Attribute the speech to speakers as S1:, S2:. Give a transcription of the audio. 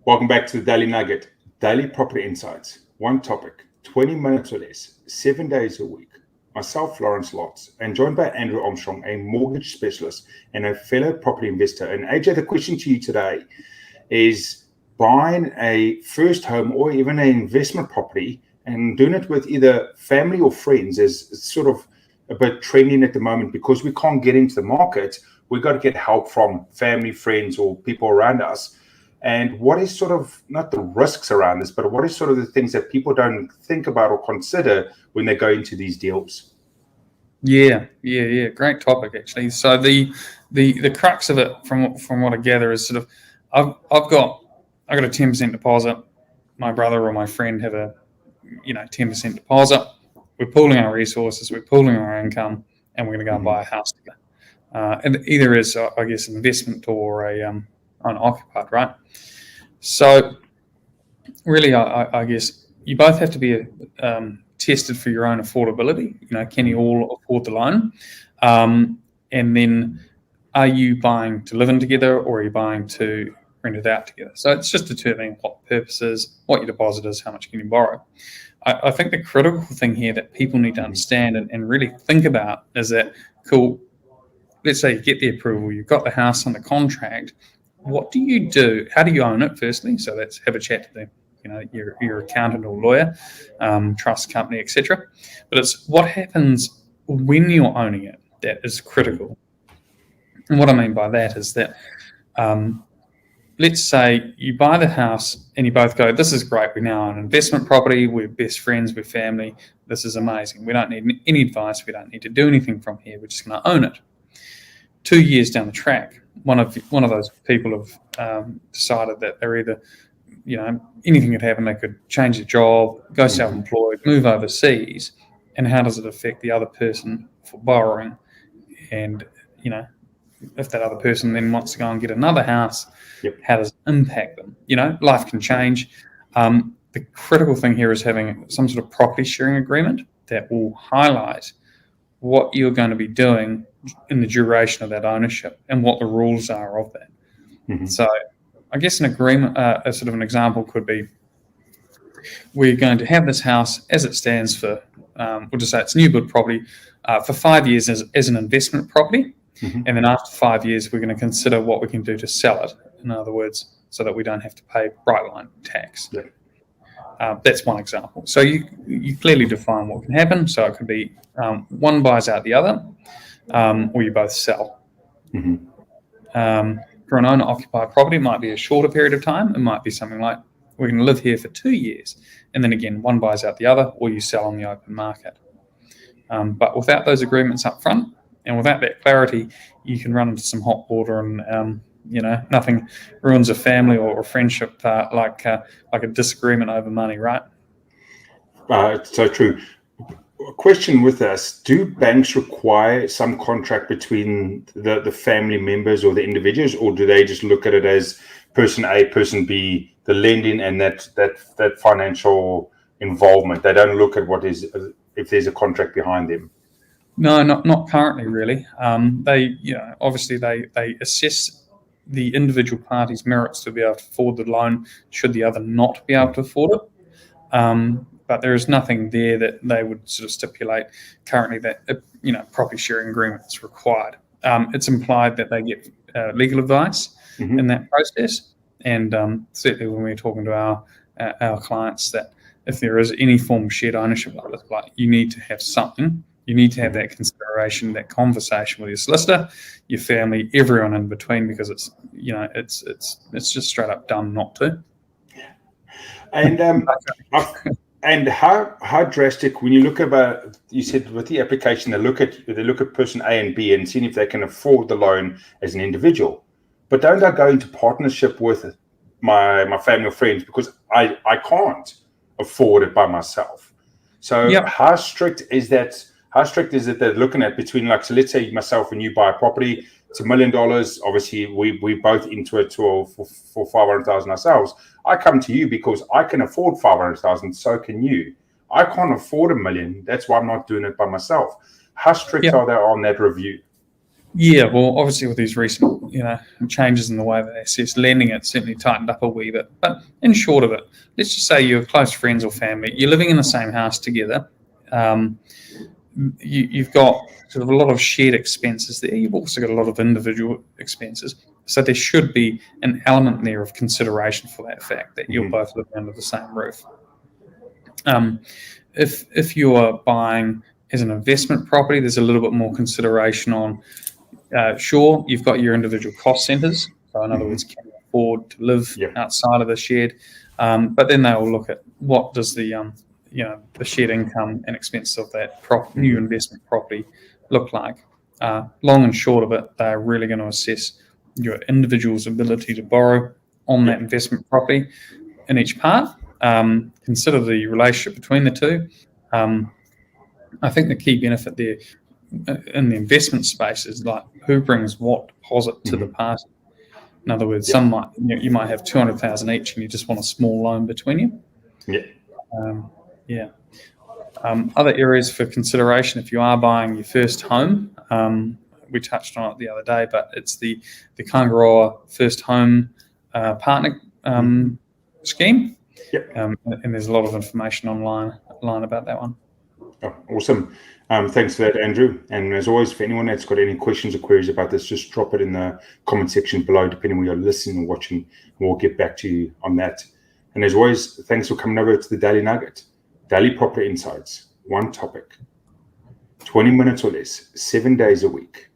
S1: Welcome back to the Daily Nugget, Daily Property Insights. One topic, 20 minutes or less, 7 days a week. Myself, Lawrence Lotze, and joined by Andrew Armstrong, a mortgage specialist and a fellow property investor. And AJ, the question to you today is buying a first home or even an investment property and doing it with either family or friends is sort of a bit trending at the moment because we can't get into the market. We've got to get help from family, friends, or people around us. And what is sort of, not the risks around this, but what is sort of the things that people don't think about or consider when they go into these deals?
S2: Yeah. Great topic, actually. So the crux of it, from what I gather, is sort of I've got a 10% deposit. My brother or my friend have a 10% deposit. We're pooling our resources, we're pooling our income, and we're going to go and buy a house together. And either as I guess an investment or an occupied, right? So really, I guess you both have to be tested for your own affordability. Can you all afford the loan? And then, are you buying to live in together, or are you buying to rent it out together? So it's just determining what purposes, what your deposit is, how much can you borrow. I think the critical thing here that people need to understand and really think about is that, cool, let's say you get the approval, you've got the house on the contract. What do you do? How do you own it, firstly? So let's have a chat to your accountant or lawyer, trust company, etc. But it's what happens when you're owning it that is critical. And what I mean by that is that let's say you buy the house and you both go, this is great, we now own an investment property, we're best friends, we're family, this is amazing. We don't need any advice, we don't need to do anything from here, we're just going to own it. 2 years down the track, one of those people have decided that they're either, anything could happen. They could change their job, go self-employed, move overseas, and how does it affect the other person for borrowing? And if that other person then wants to go and get another house, how does it impact them? Life can change. The critical thing here is having some sort of property sharing agreement that will highlight what you're going to be doing in the duration of that ownership and what the rules are of that. Mm-hmm. So I guess an agreement, a sort of an example could be, we're going to have this house as it stands for, we'll just say it's new build property, for 5 years as an investment property. Mm-hmm. And then after 5 years, we're going to consider what we can do to sell it. In other words, so that we don't have to pay bright line tax. Yeah. That's one example. So you clearly define what can happen. So it could be one buys out the other, or you both sell. Mm-hmm. For an owner-occupied property, it might be a shorter period of time. It might be something like, we're going to live here for 2 years. And then again, one buys out the other, or you sell on the open market. But without those agreements up front, and without that clarity, you can run into some hot water, and nothing ruins a family or a friendship like a disagreement over money, right?
S1: So true. A question with us: do banks require some contract between the family members or the individuals, or do they just look at it as person A, person B, the lending and that financial involvement? They don't look at what is, if there's a contract behind them.
S2: No, not currently, really. They, obviously they assess the individual party's merits to be able to afford the loan should the other not be able to afford it. But there is nothing there that they would sort of stipulate currently that property sharing agreement is required. It's implied that they get legal advice in that process, and certainly when we're talking to our clients, that if there is any form of shared ownership, like you need to have something. You need to have that consideration, that conversation with your solicitor, your family, everyone in between, because it's it's just straight up dumb not to.
S1: And how drastic, when you look about, you said with the application, they look at person A and B and seeing if they can afford the loan as an individual. But don't I go into partnership with my family or friends because I can't afford it by myself? So how strict is that? How strict is it they're looking at between, like, so let's say myself and you buy a property, it's $1 million. Obviously, we both into it for 500,000 ourselves. I come to you because I can afford 500,000. So can you. I can't afford $1 million. That's why I'm not doing it by myself. How strict are they on that review?
S2: Yeah, well, obviously with these recent, changes in the way that they assess lending, it's certainly tightened up a wee bit. But in short of it, let's just say you're close friends or family, you're living in the same house together. You've got sort of a lot of shared expenses there. You've also got a lot of individual expenses. So there should be an element there of consideration for that fact that you're both living under the same roof. If you're buying as an investment property, there's a little bit more consideration on. Sure, you've got your individual cost centres. So in other words, can you afford to live outside of the shed? But then they will look at what does the shared income and expense of that new investment property look like. Long and short of it, they're really going to assess your individual's ability to borrow on that investment property in each part. Consider the relationship between the two. I think the key benefit there in the investment space is like who brings what deposit to the party. In other words, you might have 200,000 each, and you just want a small loan between you. Other areas for consideration if you are buying your first home. We touched on it the other day, but it's the Kangaroa First Home Partner scheme. And there's a lot of information online about that one.
S1: Oh, awesome. Thanks for that, Andrew. And as always, for anyone that's got any questions or queries about this, just drop it in the comment section below, depending on where you're listening or watching, and we'll get back to you on that. And as always, thanks for coming over to the Daily Nugget. Daily property insights, one topic, 20 minutes or less, 7 days a week.